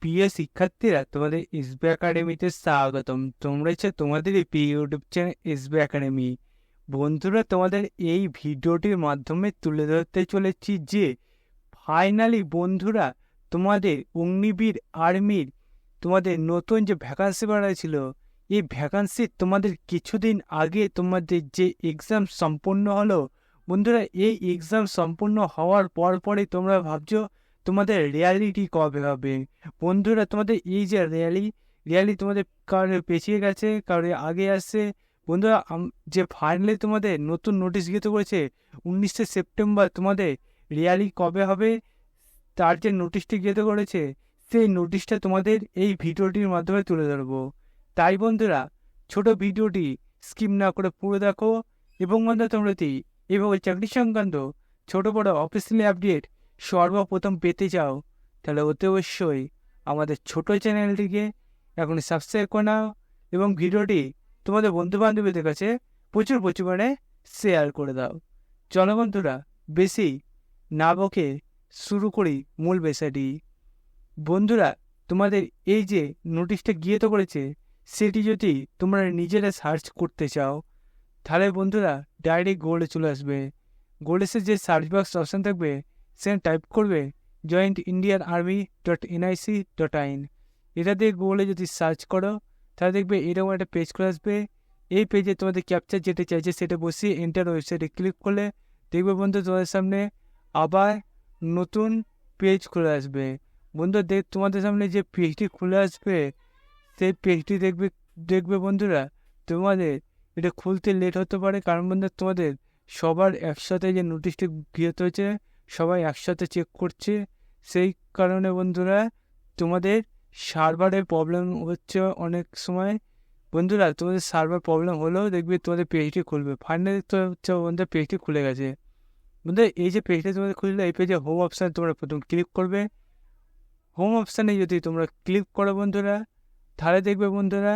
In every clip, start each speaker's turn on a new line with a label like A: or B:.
A: প্রিয় শিক্ষার্থীরা, তোমাদের এসবি একাডেমিতে স্বাগতম। তোমরা হচ্ছে তোমাদের এই প্রিয় ইউটিউব চ্যানেল এসবি একাডেমি। বন্ধুরা, তোমাদের এই ভিডিওটির মাধ্যমে তুলে ধরতে চলেছি যে ফাইনালি বন্ধুরা, তোমাদের অগ্নিবীর আর্মির তোমাদের নতুন যে ভ্যাকান্সি বাড়াইছিল, এই ভ্যাকান্সি তোমাদের কিছুদিন আগে তোমাদের যে এক্সাম সম্পন্ন হলো। বন্ধুরা, এই এক্সাম সম্পন্ন হওয়ার পরে তোমরা ভাবছো তোমাদের রিয়ালিটি কবে হবে। বন্ধুরা, তোমাদের এই যে রিয়ালি তোমাদের কারোর পেছিয়ে গেছে, কারোর আগে আসছে। বন্ধুরা, যে ফাইনালি তোমাদের নতুন নোটিশ দিতে করেছে 19শে সেপ্টেম্বর তোমাদের রিয়ালি কবে হবে, তার যে নোটিশটি দিতে করেছে, সেই নোটিশটা তোমাদের এই ভিডিওটির মাধ্যমে তুলে ধরবো। তাই বন্ধুরা, ছোট ভিডিওটি স্কিপ না করে পুরো দেখো। এবং বন্ধুরা, তোমরা যদি এইভাবে চাকরি সংক্রান্ত ছোট বড় অফিসিয়ালি আপডেট সর্বপ্রথম পেতে চাও, তাহলে অতি অবশ্যই আমাদের ছোট চ্যানেলটিকে এখন সাবস্ক্রাইব করে নাও এবং ভিডিওটি তোমাদের বন্ধু বান্ধবীদের কাছে প্রচুর পরিমাণে শেয়ার করে দাও। চলো বন্ধুরা, বেশি না বকে শুরু করি মূল বিষয়টি। বন্ধুরা, তোমাদের এই যে নোটিশটা গিয়ে তো করেছে, সেটি যদি তোমরা নিজেরা সার্চ করতে চাও, তাহলে বন্ধুরা ডাইরেক্ট গুগলে চলে আসবে। গুগলের যে সার্চ বক্স অপশান থাকবে, সেখানে টাইপ করবে jointindianarmy.nic.in। এটা দিয়ে গুগলে যদি সার্চ করো, তাহলে দেখবে এরকম একটা পেজ খুলে আসবে। এই পেজে তোমাদের ক্যাপচার যেটা চাইছে সেটা বসিয়ে এন্টার ওয়েবসাইটে ক্লিক করলে দেখবে বন্ধু তোমাদের সামনে আবার নতুন পেজ খুলে আসবে। বন্ধু, তোমাদের সামনে যে পেজটি খুলে আসবে, সেই পেজটি দেখবে বন্ধুরা, তোমাদের এটা খুলতে লেট হতে পারে, কারণ বন্ধু তোমাদের সবার একসাথে যে নোটিশটি ক্রিয়েট হয়েছে, সবাই একসাথে চেক করছে। সেই কারণে বন্ধুরা তোমাদের সার্ভারের প্রবলেম হচ্ছে অনেক সময়। বন্ধুরা, তোমাদের সার্ভার প্রবলেম হলেও দেখবে তোমাদের পেজটি খুলবে। ফাইনালি তো হচ্ছে বন্ধুরা, পেজটি খুলে গেছে। বন্ধুরা, এই যে পেজটা তোমাদের খুললে, এই পেজে হোম অপশান তোমরা প্রথম ক্লিক করবে। হোম অপশানে যদি তোমরা ক্লিক করো বন্ধুরা, তাহলে দেখবে বন্ধুরা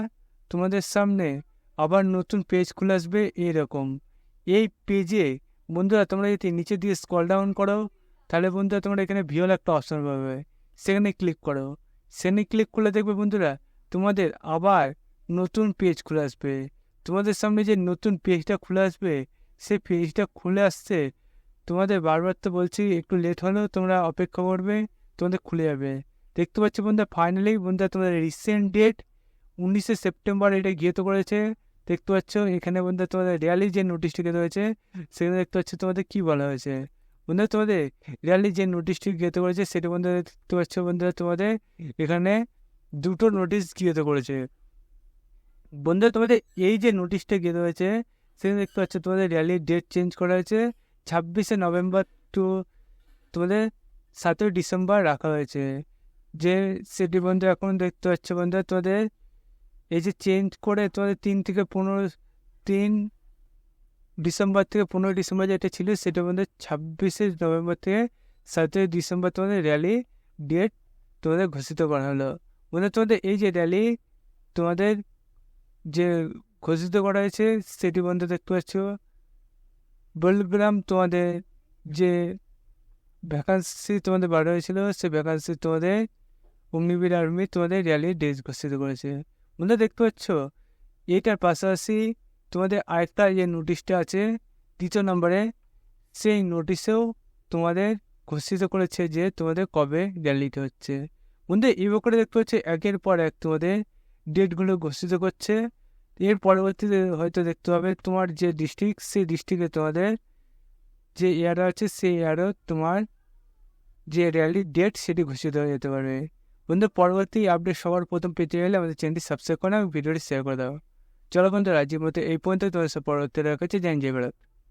A: তোমাদের সামনে আবার নতুন পেজ খুলে আসবে এরকম। এই পেজে বন্ধুরা তোমরা যদি নিচে দিয়ে স্ক্রল ডাউন করো, তাহলে বন্ধুরা তোমরা এখানে ভিওল একটা অপশান পাবে, সেখানে ক্লিক করো। সেখানে ক্লিক করলে দেখবে বন্ধুরা তোমাদের আবার নতুন পেজ খুলে আসবে। তোমাদের সামনে যে নতুন পেজটা খুলে আসবে, সেই পেজটা খুলে আসছে তোমাদের বারবার তো বলছি একটু লেট হলেও তোমরা অপেক্ষা করবে, তোমাদের খুলে যাবে। দেখতে পাচ্ছ বন্ধুরা, ফাইনালি বন্ধুরা তোমাদের রিসেন্ট ডেট 19শে সেপ্টেম্বর এটা গিয়ে তো করেছে। দেখতে পাচ্ছ এখানে বন্ধুরা তোমাদের রিয়ালি যে নোটিশটি গেতে হয়েছে, সেখানে দেখতে পাচ্ছ তোমাদের কী বলা হয়েছে। বন্ধুরা, তোমাদের রিয়ালি যে নোটিশটি গিয়ে করেছে, সেটা বন্ধুরা দেখতে পাচ্ছ বন্ধুরা তোমাদের এখানে দুটো নোটিশ গিয়ে করেছে। বন্ধুরা, তোমাদের এই যে নোটিশটা গিয়ে হয়েছে, সেখানে দেখতে পাচ্ছ তোমাদের রিয়ালি ডেট চেঞ্জ করা হয়েছে 26শে নভেম্বর টু তোমাদের 7ই ডিসেম্বর রাখা হয়েছে। যে সেটি বন্ধু এখন দেখতে পাচ্ছ বন্ধুরা তোমাদের এই যে চেঞ্জ করে তোমাদের 3 ডিসেম্বর থেকে 15 ডিসেম্বর যেটা ছিল, সেটা বন্ধু 26শে নভেম্বর থেকে 7ই ডিসেম্বর তোমাদের র্যালি ডেট তোমাদের ঘোষিত করা হলো। বন্ধু, তোমাদের এই যে র্যালি তোমাদের যে ঘোষিত করা হয়েছে, সেটি বন্ধু দেখতে পাচ্ছ বলগ্রাম তোমাদের যে ভ্যাকান্সি তোমাদের বাড়া হয়েছিল, সেই ভ্যাকান্সি তোমাদের অগ্নিবীর আর্মি তোমাদের র্যালির ডেট ঘোষিত করেছে। বন্ধুরা, দেখতে পাচ্ছ এটার পাশাপাশি তোমাদের আরেকটা যে নোটিশটা আছে 3 নম্বরে, সেই নোটিশেও তোমাদের ঘোষিত করেছে যে তোমাদের কবে র্যালিটা হচ্ছে। বন্ধু, এই করে দেখতে পাচ্ছ একের পর এক তোমাদের ডেটগুলো ঘোষিত করছে। এর পরবর্তীতে হয়তো দেখতে হবে তোমার যে ডিস্ট্রিক্ট, সেই ডিস্ট্রিক্টে তোমাদের যে এয়ারও আছে, সেই এয়ারও তোমার যে র্যালির ডেট সেটি ঘোষিত হয়ে যেতে পারবে। বন্ধু, পরবর্তী আপডেট সবার প্রথম পেতে গেলে আমাদের চ্যানেলটি সাবস্ক্রাইব করে এবং ভিডিওটি শেয়ার করে দাও। চলো বন্ধুরা, আজকের মতো এই পর্যন্ত। তোমাদের পরবর্তী রাখা হচ্ছে। জয় ভারত।